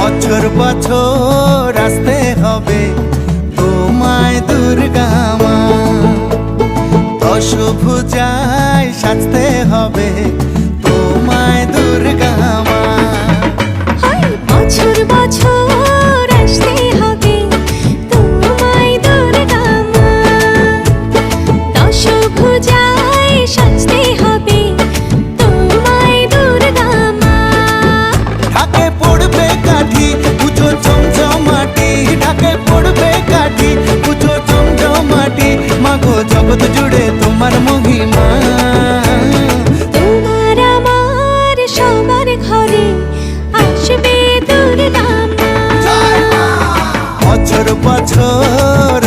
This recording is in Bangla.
বছর বছর আসতে হবে তোমায় দুর্গা মা, দশভুজায় সাজতে হবে তোমায় দুর্গা মা। বছর বছর আসতে হবে তোমায় দুর্গা মা, দশভুজায় সাজতে হবে তোমায় দুর্গা মা। ঢাকে পড়বে কাঠি পুজো চমচমাটি, ঢাকে পড়বে কাঠি পুজো চমচমাটি, মাগো জগৎ জুড়ে তোমার মহিমা। তোমার আমার সবার ঘরে আসবে দুর্গা মা। বছর বছর